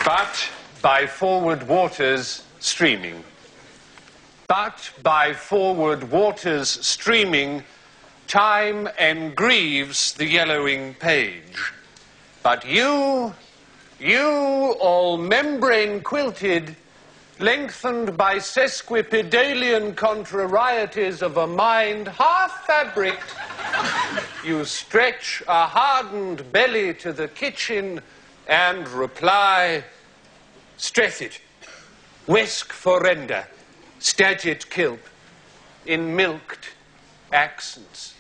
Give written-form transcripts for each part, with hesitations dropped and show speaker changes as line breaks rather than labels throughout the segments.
But by forward waters streaming. But by forward waters streaming, time engrieves the yellowing page. But you, all membrane quilted, lengthened by sesquipedalian contrarieties of a mind half fabricked, you stretch a hardened belly to the kitchen and reply, Strethit, Wesk forenda, Stagit kilp, in milked accents.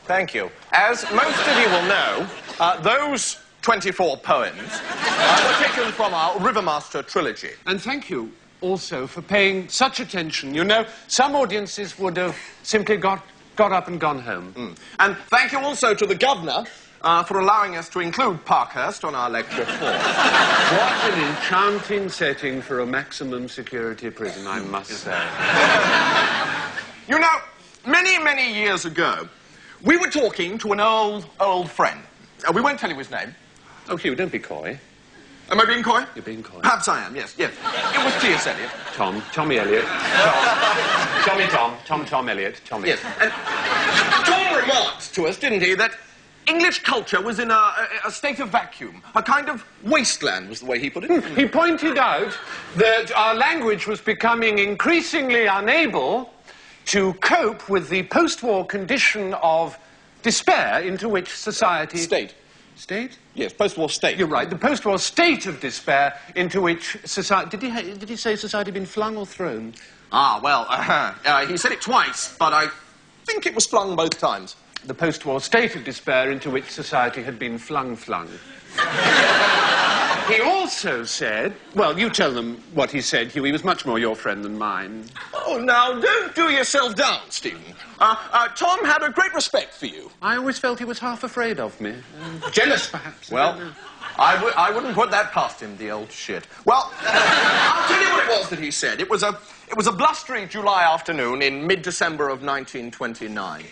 Thank you. As most of you will know, those 24 poems were taken from our Rivermaster trilogy.
And thank you also for paying such attention. You know, some audiences would have simply got up and gone home.
And thank you also to the governor for allowing us to include Parkhurst on our lecture floor.
What an enchanting setting for a maximum security prison, I must say.
You know, many, many years ago, we were talking to an old friend. We won't tell you his name.
Oh, Hugh, don't be coy.
Am I being coy?
You're being coy.
Perhaps I am, yes. It was T.S. Eliot.
Tommy Eliot. Tom Eliot. Tommy.
Yes, and Tom remarked to us, didn't he, that English culture was in a state of vacuum. A kind of wasteland, was the way he put it.
He pointed out that our language was becoming increasingly unable to cope with the post-war condition of despair into which society...
State? Yes, post-war state.
You're right, the post-war state of despair into which society... Did he say society had been flung or thrown?
Ah, well, he said it twice, but I think it was flung both times.
The post-war state of despair into which society had been flung. He also said... Well, you tell them what he said, Hugh. He was much more your friend than mine.
Oh, now, don't do yourself down, Stephen. Tom had a great respect for you.
I always felt he was half afraid of me. Jealous, perhaps.
Well, I wouldn't put that past him, the old shit. Well, I'll tell you what it was that he said. It was a blustery July afternoon in mid-December of 1929.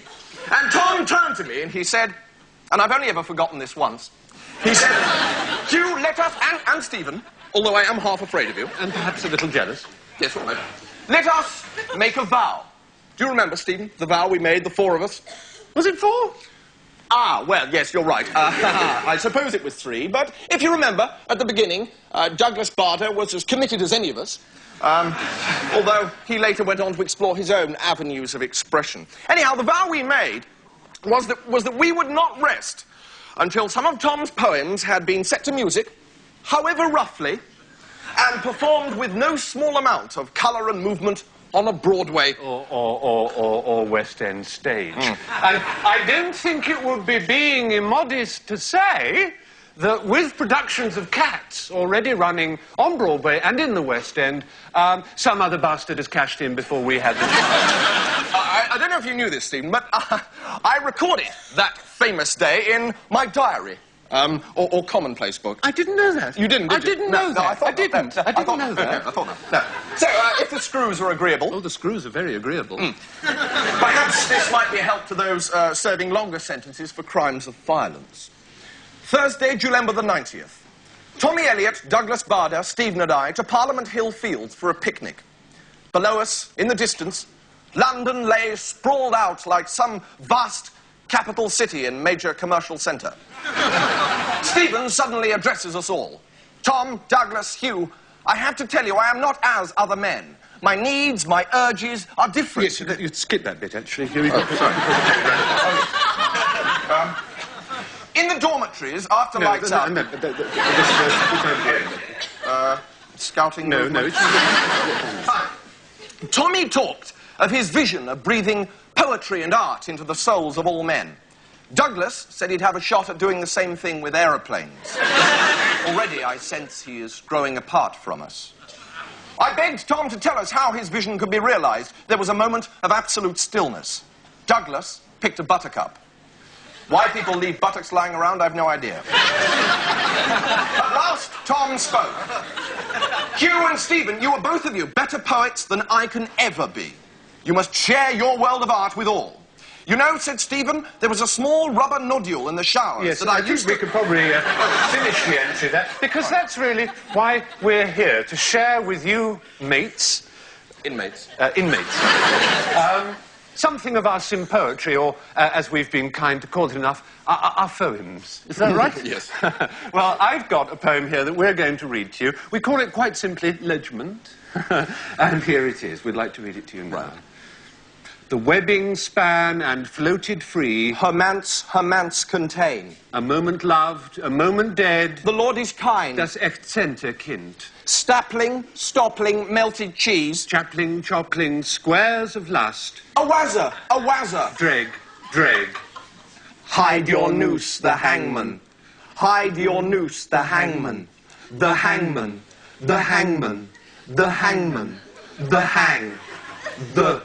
And Tom turned to me and he said, and I've only ever forgotten this once, he said, Hugh, let us, and Stephen, although I am half afraid of you.
And perhaps a little jealous.
Yes, all right. Let us make a vow. Do you remember, Stephen, the vow we made, the four of us?
Was it 4?
Ah, well, yes, you're right. I suppose it was 3, but if you remember, at the beginning, Douglas Bader was as committed as any of us, although he later went on to explore his own avenues of expression. Anyhow, the vow we made was that we would not rest until some of Tom's poems had been set to music, however roughly, and performed with no small amount of colour and movement on a Broadway
or West End stage. And I don't think it would be being immodest to say that with productions of Cats already running on Broadway and in the West End, some other bastard has cashed in before we had the
I don't know if you knew this, Stephen, but I recorded that famous day in my diary. Or commonplace book.
I didn't know that.
You didn't, did you?
I didn't know that.
I didn't know that.
No,
I thought not. No. So, if the screws are agreeable...
Oh, the screws are very agreeable.
Perhaps this might be a help to those serving longer sentences for crimes of violence. Thursday, July the 90th. Tommy Eliot, Douglas Bader, Stephen and I to Parliament Hill Fields for a picnic. Below us, in the distance, London lay sprawled out like some vast capital city and major commercial centre. Stephen suddenly addresses us all. Tom, Douglas, Hugh, I have to tell you, I am not as other men. My needs, my urges are different.
Yes, you'd skip that bit, actually, Hugh.
In the dormitories, after lights out... Scouting...
No,
Tommy talked of his vision of breathing poetry and art into the souls of all men. Douglas said he'd have a shot at doing the same thing with aeroplanes. Already I sense he is growing apart from us. I begged Tom to tell us how his vision could be realized. There was a moment of absolute stillness. Douglas picked a buttercup. Why people leave buttocks lying around, I've no idea. At last, Tom spoke. Hugh and Stephen, you are both of you better poets than I can ever be. You must share your world of art with all. You know, said Stephen, there was a small rubber nodule in the showers
Yes,
that
I
I
think
used
we
to...
could probably finish the entry there, because that's really why we're here, to share with you, mates...
Inmates.
Inmates. Something of our sympoetry, or, as we've been kind to call it enough, our poems. Is that right?
Yes.
Well, I've got a poem here that we're going to read to you. We call it quite simply Legement. And here it is. We'd like to read it to you now.
Right.
The webbing span and floated free.
Her manse contain.
A moment loved, a moment dead.
The Lord is kind.
Das Akzente Kind.
Stapling, stoppling, melted cheese.
Chapling, chopling, squares of lust.
A wazzer, a wazzer.
Dreg, dreg.
Hide your noose, the hangman. Hide your noose, the hangman. The hangman, the hangman, the hangman, the hang, the...